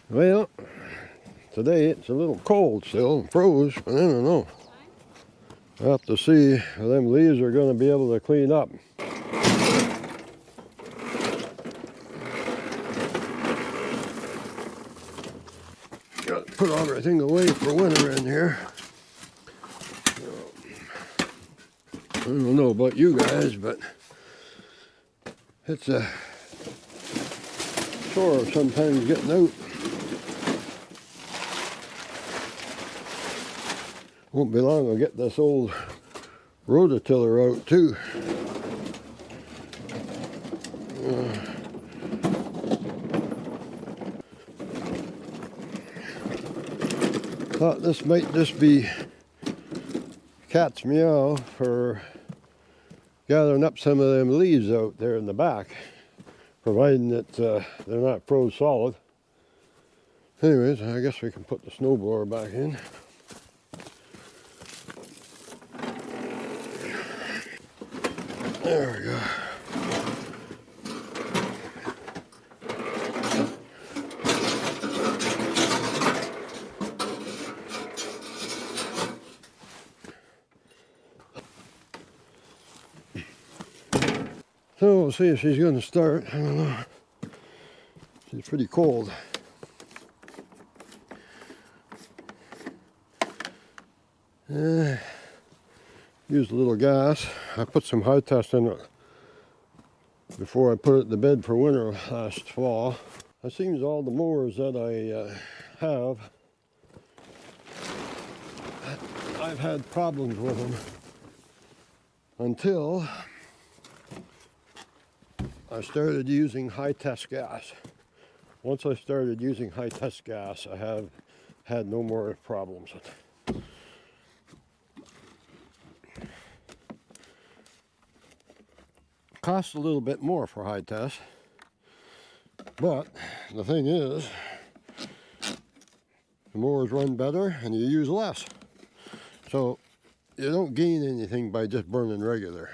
Well, today it's a little cold still, froze, but I don't know. I'll have to see if them leaves are going to be able to clean up. Got to put everything away for winter in here. I don't know about you guys, but it's a chore sometimes getting out. Won't be long I'll get this old rototiller out too. Thought this might just be cat's meow for gathering up some of them leaves out there in the back, providing that they're not froze solid. Anyways, I guess we can put the snowblower back in. There we go. So we'll see if she's going to start. I don't know. She's pretty cold. Used a little gas. I put some high test in it before I put it to bed for winter last fall. It seems all the mowers that I have, I've had problems with them until I started using high test gas. Once I started using high test gas, I have had no more problems with it. Costs a little bit more for high test, but the thing is, the mowers run better and you use less. So you don't gain anything by just burning regular.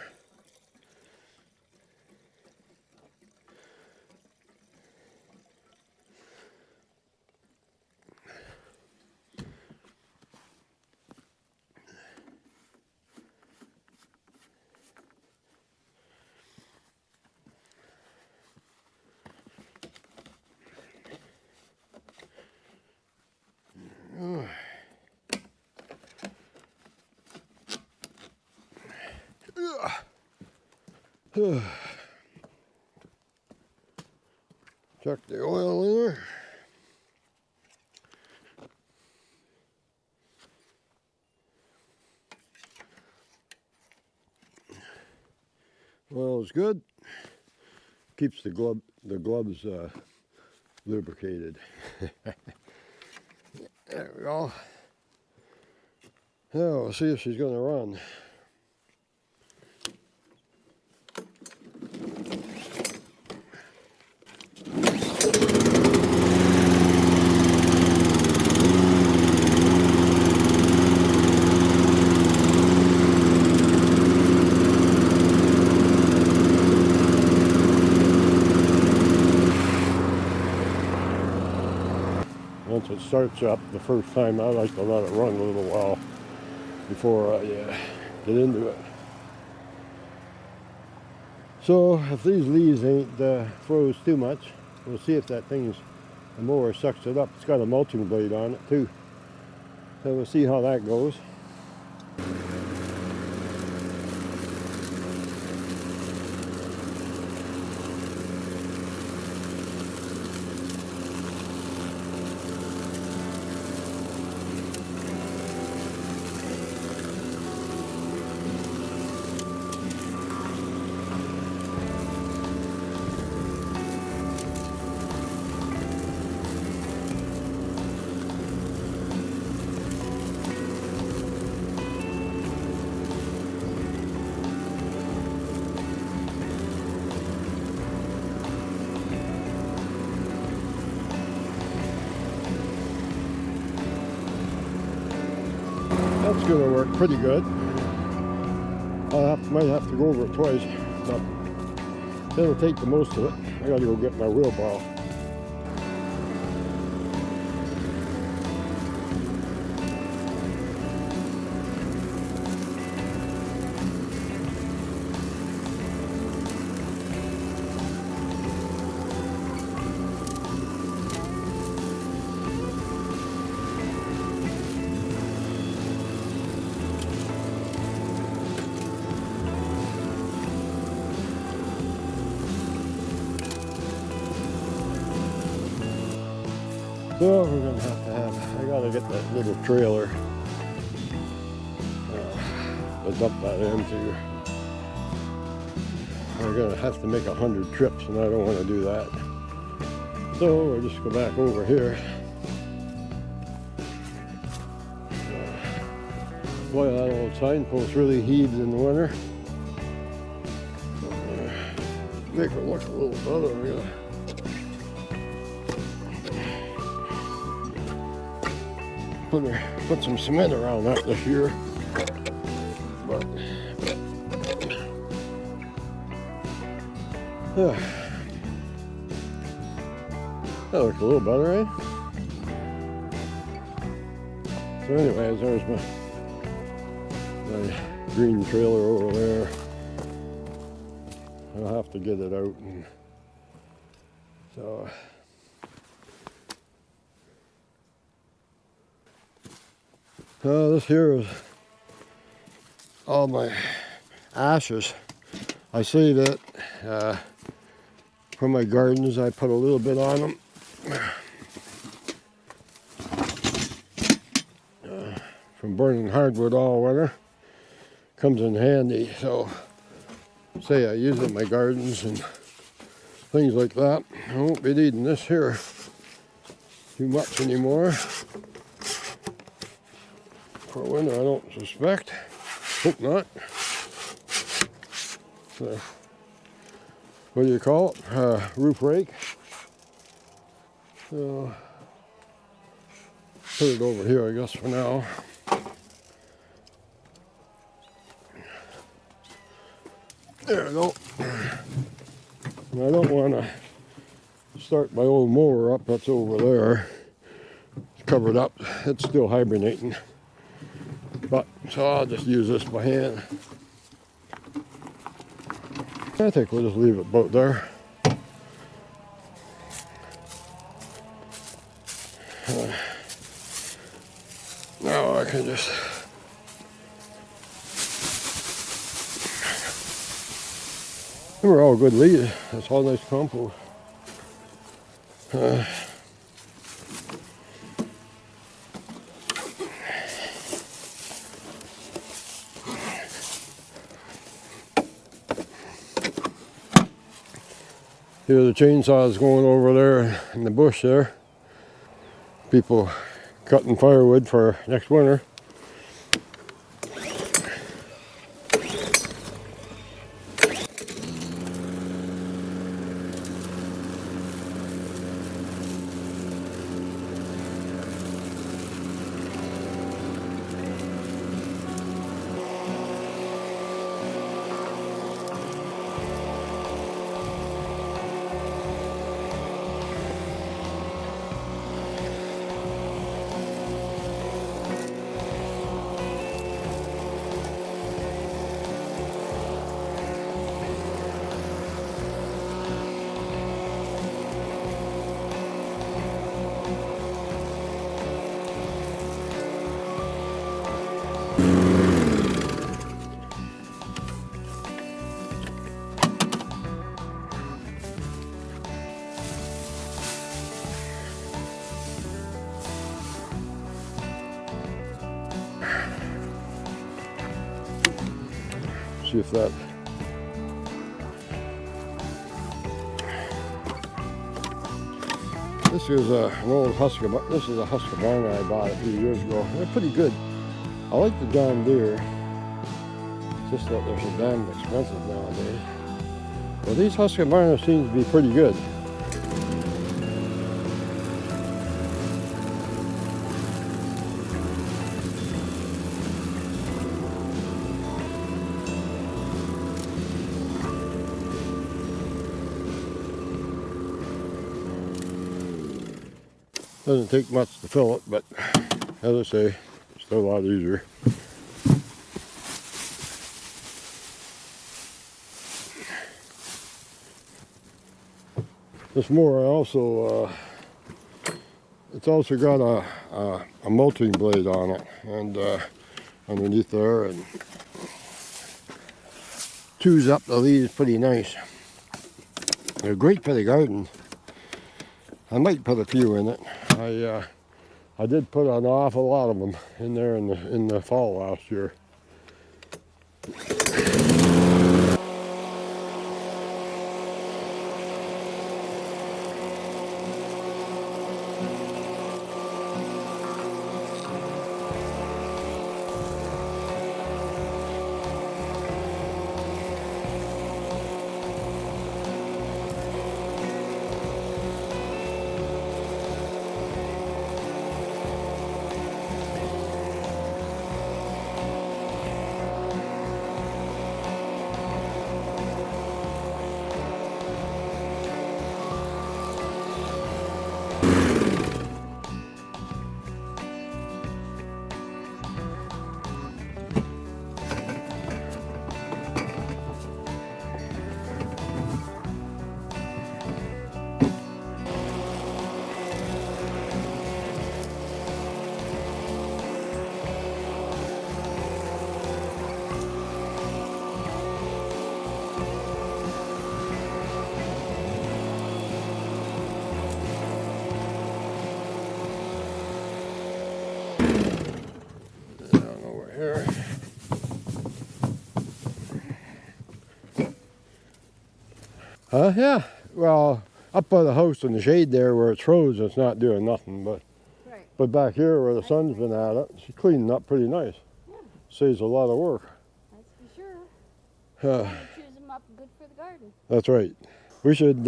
Chuck the oil in there. Oil is good. Keeps the gloves lubricated. There we go. Now we'll see if she's going to run. Once it starts up the first time, I like to let it run a little while before I get into it. So if these leaves ain't froze too much, we'll see if the mower sucks it up. It's got a mulching blade on it too. So we'll see how that goes. That's going to work pretty good. Might have to go over it twice, but that'll take the most of it. I got to go get my wheelbarrow. So we're gonna have to I gotta get that little trailer to dump that into. We're gonna have to make 100 trips, and I don't want to do that. So we'll just go back over here. Boy, that old signpost really heaves in the winter. Make it look a little better. Put some cement around that this year. But that looks a little better, eh? So anyways, there's my green trailer over there. I'll have to get it out. And so this here is all my ashes. I saved it from my gardens. I put a little bit on them. From burning hardwood all winter. Comes in handy. So say I use it in my gardens and things like that. I won't be needing this here too much anymore. For winter, I don't suspect. Hope not. So, what do you call it? Roof rake. So, put it over here, I guess, for now. There we go. And I don't want to start my old mower up. That's over there. It's covered up. It's still hibernating. But, so I'll just use this by hand. I think we'll just leave it about there. Now I can just they were all good leaves. That's all nice compost. Here the chainsaw is going over there in the bush there. People cutting firewood for next winter. See if that this is an old Husqvarna. This is a Husqvarna I bought a few years ago. They're pretty good. I like the John Deere. It's just that they're so damn expensive nowadays. Well, these Husqvarna seem to be pretty good. Doesn't take much to fill it, but as I say, it's still a lot easier. This mower also, it's also got a mulching blade on it, and underneath there, and chews up the leaves pretty nice. They're great for the garden. I might put a few in it. I did put an awful lot of them in there in the fall last year. Here. Yeah. Well, up by the house in the shade there where it's frozen, it's not doing nothing. But Right. but back here where the sun's been at it, she's cleaning up pretty nice. Yeah. Saves a lot of work. That's for sure. Uh, Choose them up good for the garden. that's right. We should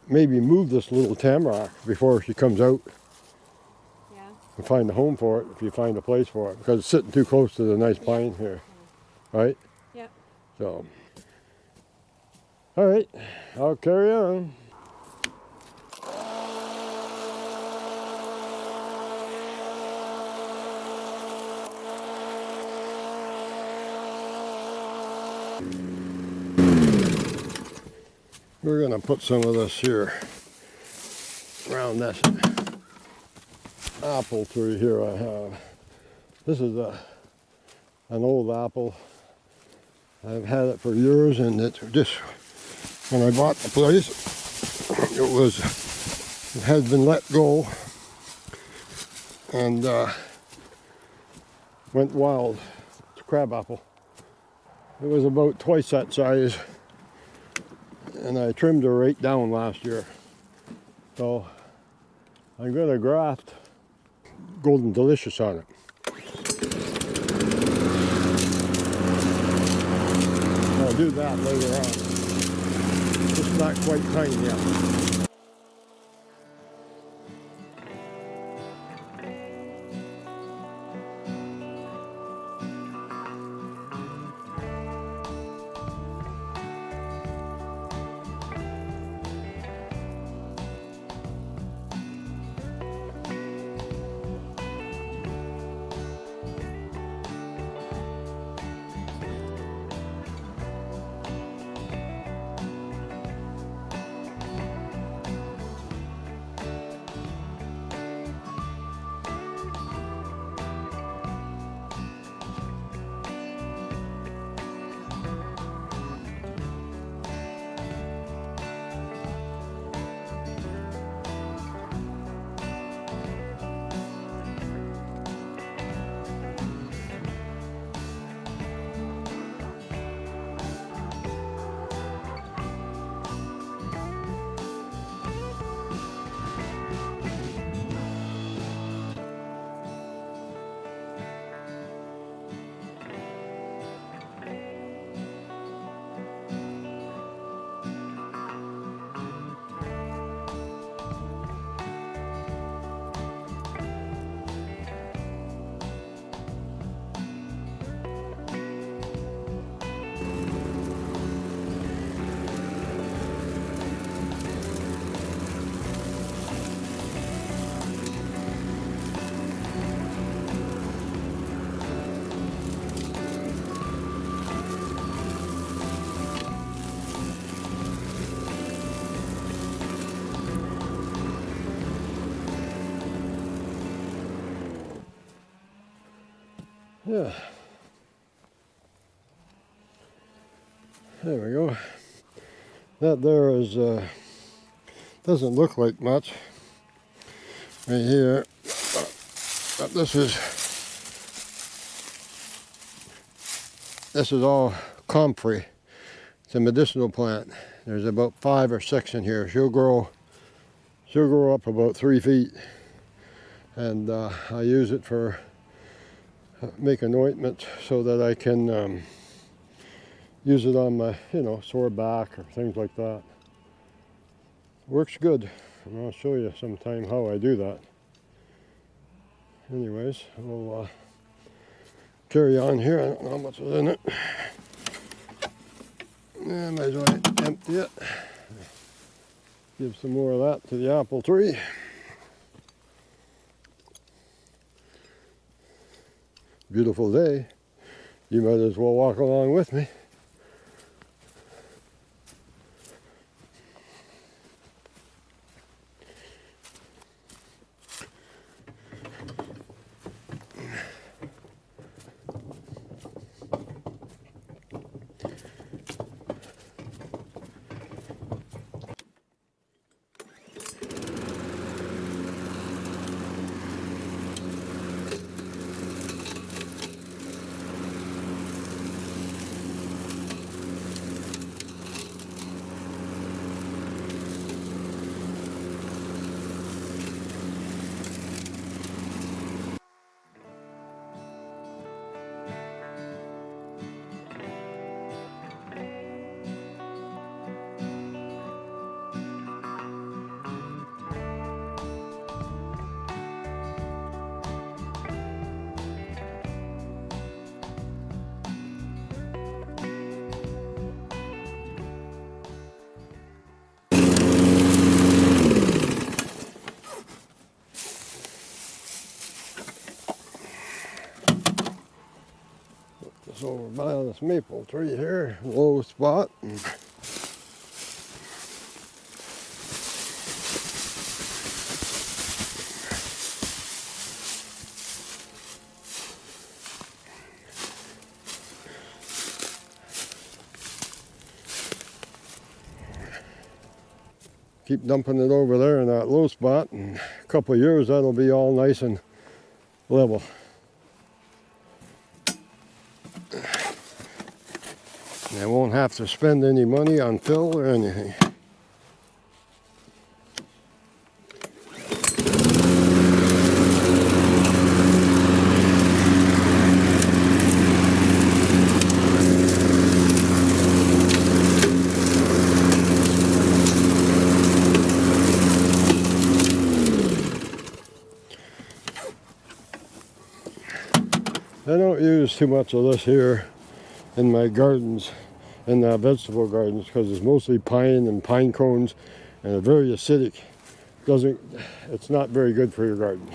maybe move this little tamarack before she comes out Yeah. and find a home for it, if you find a place for it, because it's sitting too close to the nice pine here, right? Yep. So, all right, I'll carry on. We're gonna put some of this here around this apple tree here I have. This is an old apple. I've had it for years, and it's just, when I bought the place, it had been let go and went wild. It's a crab apple. It was about twice that size, and I trimmed her right down last year. So I'm going to graft Golden Delicious on it. I'll do that later on. It's not quite time yet. Yeah. There we go. That there is Doesn't look like much right here, but this is all comfrey. It's a medicinal plant. There's about 5 or 6 in here. She'll grow up about 3 feet, and I use it for making ointment so that I can use it on my, sore back or things like that. Works good, and I'll show you sometime how I do that. Anyways, we'll carry on here. I don't know how much is in it. Yeah, might as well empty it. Give some more of that to the apple tree. Beautiful day. You might as well walk along with me. So we're by this maple tree here, low spot. Keep dumping it over there in that low spot, and a couple of years that'll be all nice and level. And I won't have to spend any money on fill or anything. I don't use too much of this here in my gardens, in the vegetable gardens, because it's mostly pine and pine cones, and it's very acidic. It's not very good for your garden.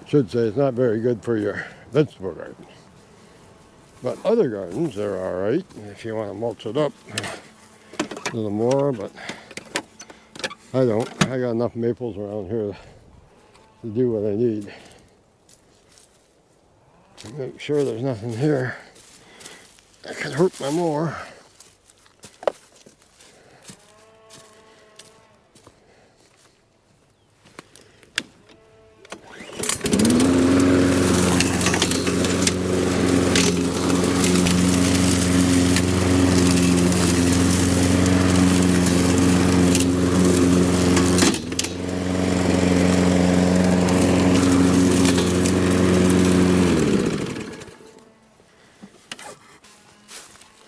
Should say it's not very good for your vegetable garden. But other gardens, they're all right if you want to mulch it up a little more, but I don't. I got enough maples around here to do what I need. Make sure there's nothing here that could hurt my mower.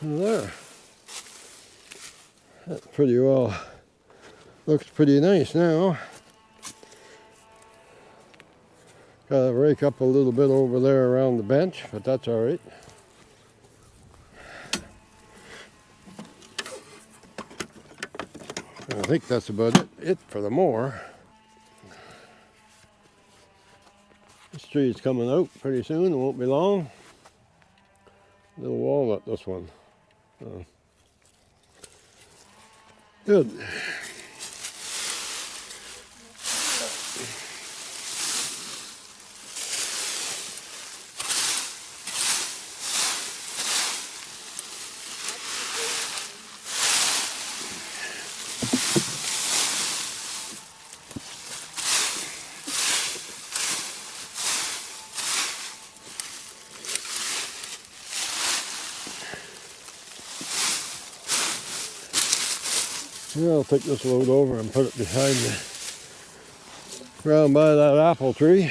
There. That's pretty well, looks pretty nice now. Gotta rake up a little bit over there around the bench, but that's all right. I think that's about it for the mower. This tree is coming out pretty soon, it won't be long. Little walnut, this one. Good. Yeah, I'll take this load over and put it behind me, round by that apple tree.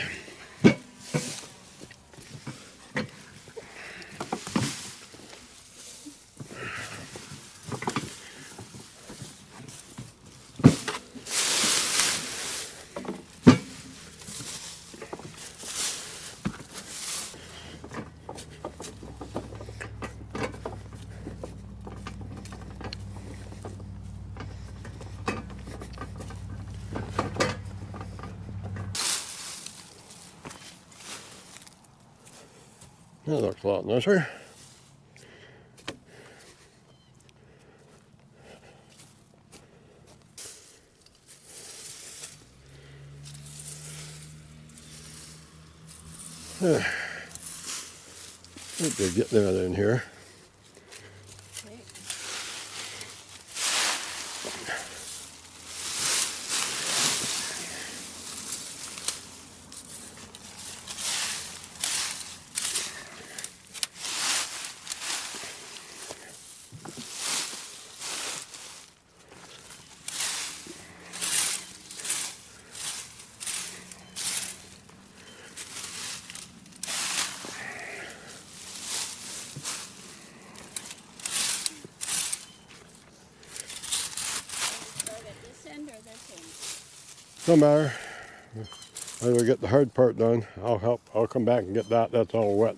That looks a lot nicer. I think they're getting that in here. Okay. Start at this end or this end? No matter. When we get the hard part done, I'll help. I'll come back and get that. That's all wet.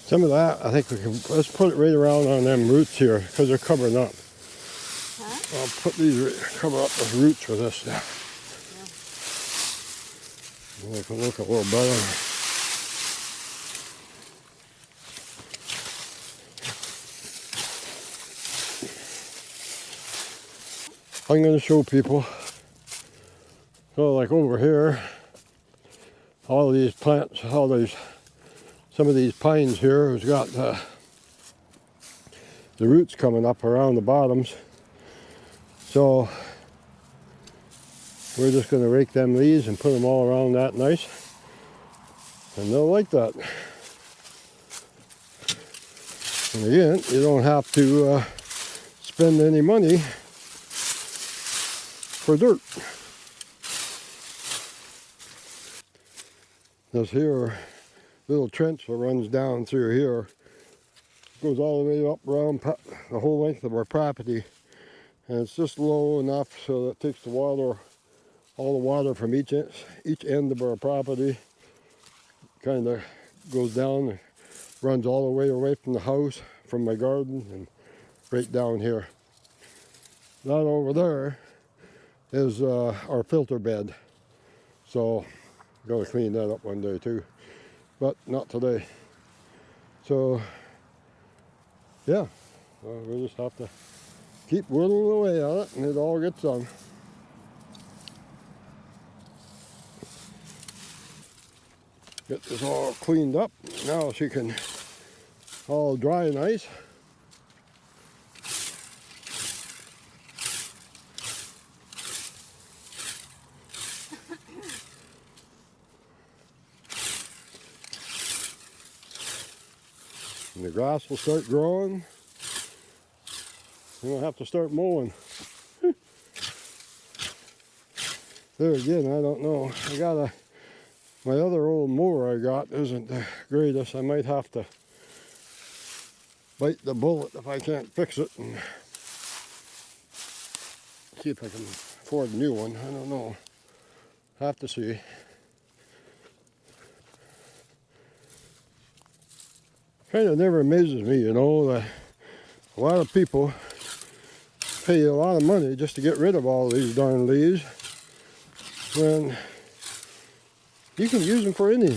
Some of that, I think we can, let's put it right around on them roots here because they're covering up. Huh? I'll put these, cover up the roots with this stuff. Yeah. Make it look a little better. I'm going to show people. So like over here, all these plants, some of these pines here has got the roots coming up around the bottoms. So we're just going to rake them leaves and put them all around that nice. And they'll like that. And again, you don't have to spend any money for dirt. This here little trench that runs down through here goes all the way up around the whole length of our property, and it's just low enough so that it takes the water, all the water from each end of our property, kind of goes down and runs all the way away from the house, from my garden, and right down here. That over there is our filter bed, so I'm going to clean that up one day too, but not today. So yeah, we'll just have to keep whittling away at it and it all gets done. Get this all cleaned up. Now she can all dry nice. And the grass will start growing. You don't have to start mowing. There again, I don't know. My other old mower I got isn't the greatest. I might have to bite the bullet if I can't fix it and see if I can afford a new one. I don't know. Have to see. Kind of never amazes me, you know, that a lot of people pay a lot of money just to get rid of all these darn leaves when you can use them for anything.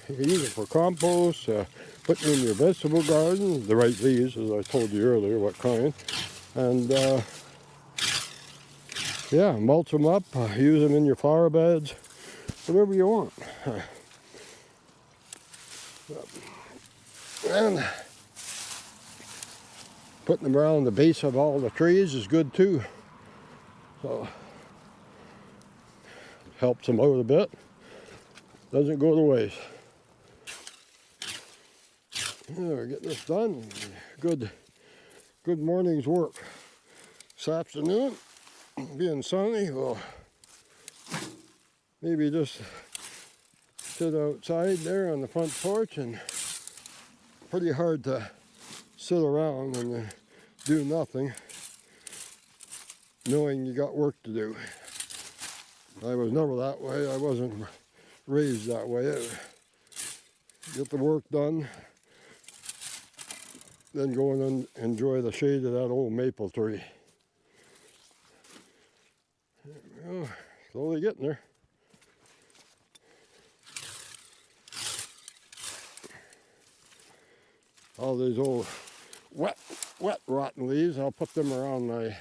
You can use it for compost, putting in your vegetable garden, the right leaves, as I told you earlier, what kind. And yeah, mulch them up, use them in your flower beds, whatever you want. And putting them around the base of all the trees is good too. So helps them out a bit. Doesn't go to waste. Yeah, get this done. Good morning's work. This afternoon, being sunny, we'll maybe just sit outside there on the front porch, and pretty hard to sit around and do nothing knowing you got work to do. I was never that way. I wasn't raised that way. Get the work done, then go in and enjoy the shade of that old maple tree. There we go. Slowly getting there. All these old wet rotten leaves, I'll put them around my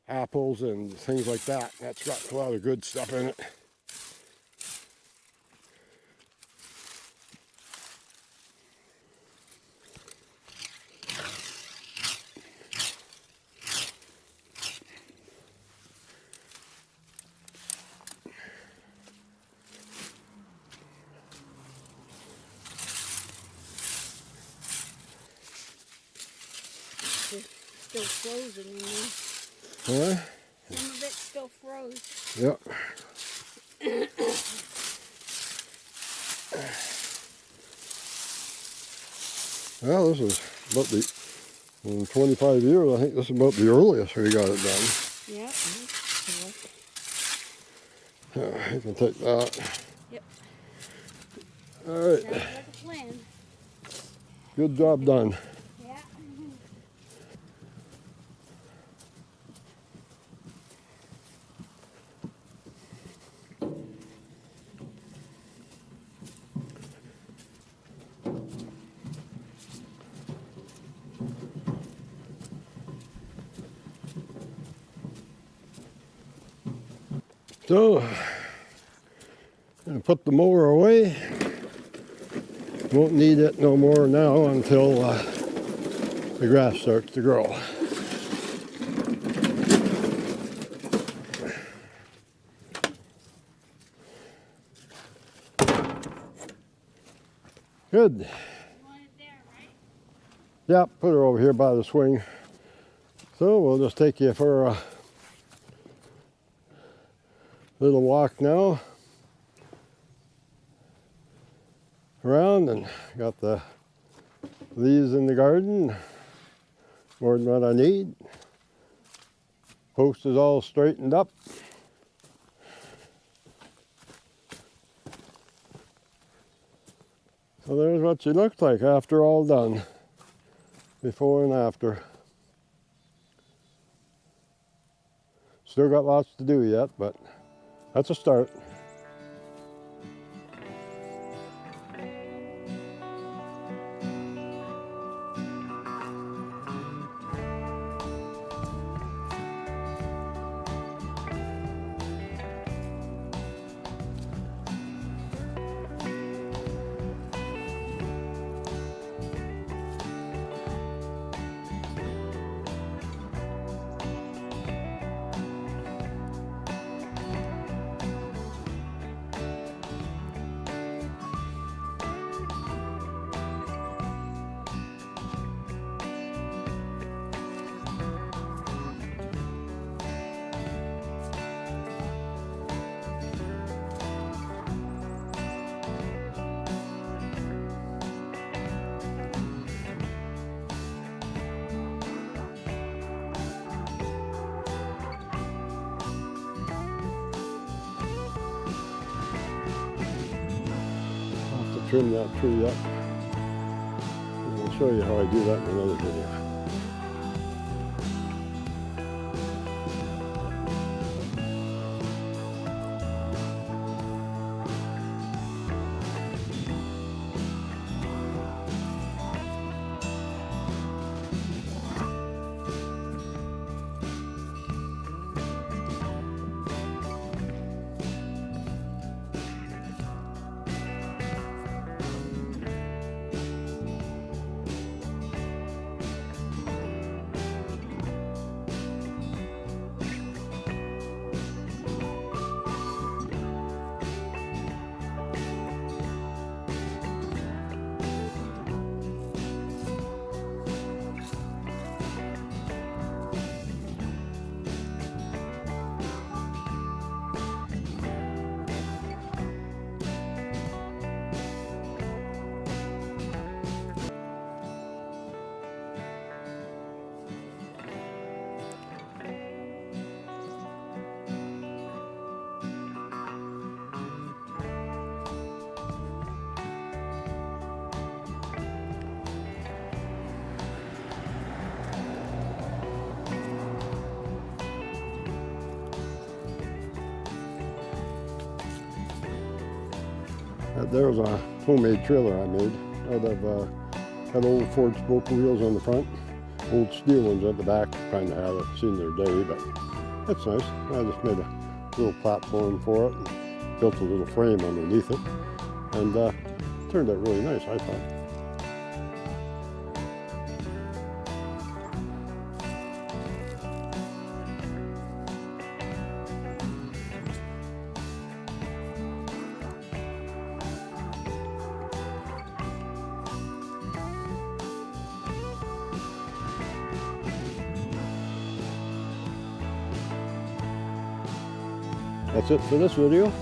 apples and things like that. That's got a lot of good stuff in it. Still frozen in there. Huh? Some of it still froze. Yep. Well, this is about in 25 years, I think this is about the earliest we got it done. Yep. Yeah, you can take that. Yep. All right. Sounds like a plan. Good job done. Yeah. So, gonna put the mower away. Won't need it no more now until the grass starts to grow. Good. You want it there, right? Yep, put her over here by the swing. So we'll just take you for a little walk now. Around, and got the leaves in the garden, more than what I need. Post is all straightened up. So there's what she looks like after all done, before and after. Still got lots to do yet, but that's a start. Trim that tree up. And I'll show you how I do that in another video. There was a homemade trailer I made out of had old Ford spoke wheels on the front, old steel ones at the back. Kind of haven't seen their day, but that's nice. I just made a little platform for it and built a little frame underneath it, and turned out really nice, I thought. That's it for this video.